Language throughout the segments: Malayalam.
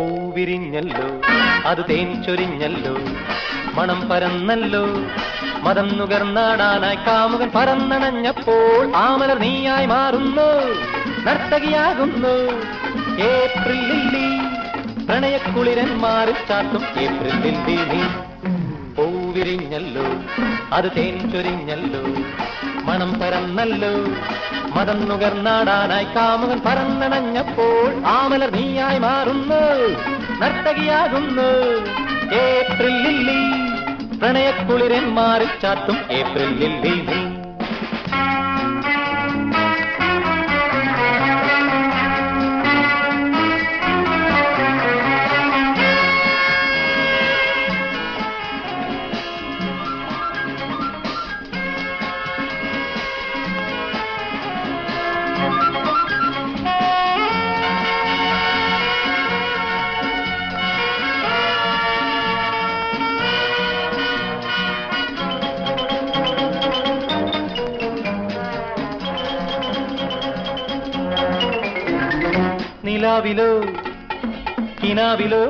പൂവിരിഞ്ഞല്ലോ അത് തേൻ ചൊരിഞ്ഞല്ലോ മണം പരന്നല്ലോ മതം നുകർന്നാടാനായി കാമുകൻ പറന്നണഞ്ഞപ്പോൾ ആമലർ നീയായി മാറുന്നു നർത്തകിയാകുന്നു ഏപ്രിൽ ലില്ലി പ്രണയക്കുളിരന്മാരിൽ ചാത്തും ഏപ്രിൽ ലില്ലി നീ പൂവിരിഞ്ഞല്ലോ അത് തേൻ ചൊരിഞ്ഞല്ലോ മണം പരന്നല്ലോ മതം നുകർന്നാടാനായി കാമുകൻ പറന്നണഞ്ഞപ്പോൾ ആമലർ നീയായി മാറുന്നു നർത്തകിയാകുന്നു ഏപ്രിൽ ലില്ലി പ്രണയക്കുളിരന്മാരിൽ ചാത്തും ഏപ്രിൽ ലില്ലി നീ നിലാവിലോ കിനാവിലോ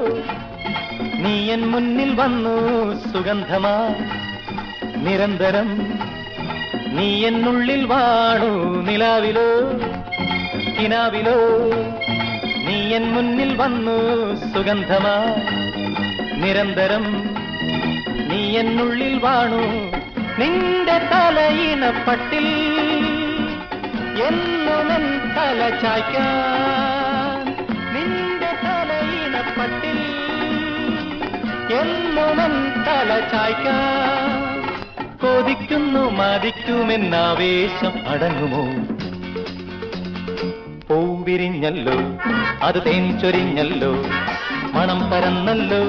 നീ എൻ മുന്നിൽ വന്നു സുഗന്ധമാ നിരന്തരം നീ എന്നുള്ളിൽ വാണു നിലാവിലോ കിനാവിലോ നീ എൻ മുന്നിൽ വന്നു സുഗന്ധമാ നിരന്തരം നീ എന്നുള്ളിൽ വാണു നിന്റെ തലയിണപ്പട്ടിൽ എന്നുമെൻ തല ചായ്ക്കാൻ നിന്റെ തലയിണപ്പട്ടിൽ എന്നുമെൻ തല ചായ്ക്കാൻ കൊതിക്കുന്നു മതിക്കുമെന്നാവേശം അടങ്ങുമോ പൂവിരിഞ്ഞല്ലോ അത് തേൻ ചൊരിഞ്ഞല്ലോ മണം പരന്നല്ലോ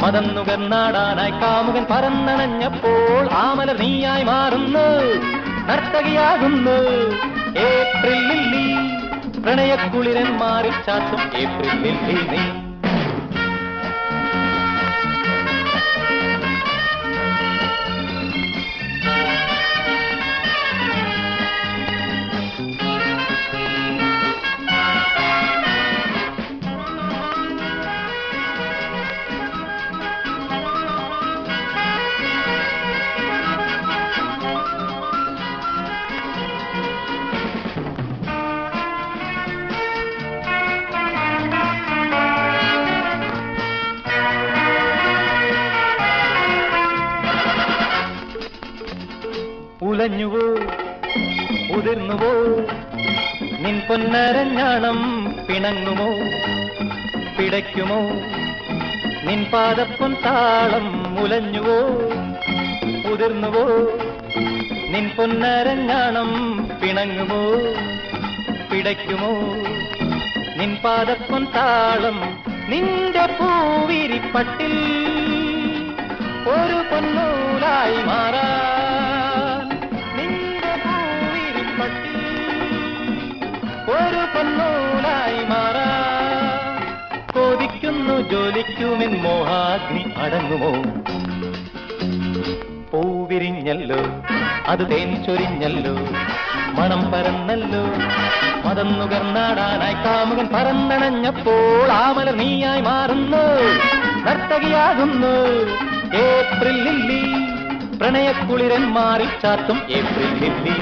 മതം നുകർന്നാടാനായി കാമുകൻ പറന്നണഞ്ഞപ്പോൾ ആമലർ നീയായി മാറുന്നു നർത്തകിയാകുന്നു ഏപ്രിൽ ലില്ലി പ്രണയക്കുളിരന്മാരിൽ ചാത്തും ഏപ്രിൽ ലില്ലി നീ ഉലഞ്ഞുവോ ഉതിർന്നുവോ നിൻ പൊന്നരഞ്ഞാണം പിണങ്ങുമോ പിടയ്ക്കുമോ നിൻ പാദപ്പൊൻ താളം മുലഞ്ഞുവോ ഉതിർന്നുവോ നിൻ പൊന്നരഞ്ഞാണം പിണങ്ങുമോ പിടയ്ക്കുമോ നിൻ പാദപ്പൊൻ താളം നിന്റെ പൂവിരിപ്പട്ടിൽ ഒരു പൊന്നൂലായി മാറാൻ നിന്റെ പൂവിരിപ്പട്ടിൽ ഒരു പൊന്നൂലായി മാറാൻ കൊതിക്കുന്നു ജോലിക്കുമെൻ മോഹാഗ്നി അടങ്ങുമോ പൂവിരിഞ്ഞല്ലോ അത് തേൻ ചൊരിഞ്ഞല്ലോ മണം പരന്നല്ലോ മതം നുകർന്നാടാനായി കാമുകൻ പറന്നണഞ്ഞപ്പോൾ ആമലർ നീയായി മാറുന്നു നർത്തകിയാകുന്നു ഏപ്രിൽ ലില്ലി പ്രണയക്കുളിരന്മാരിൽ ചാത്തും ഏപ്രിൽ ലില്ലി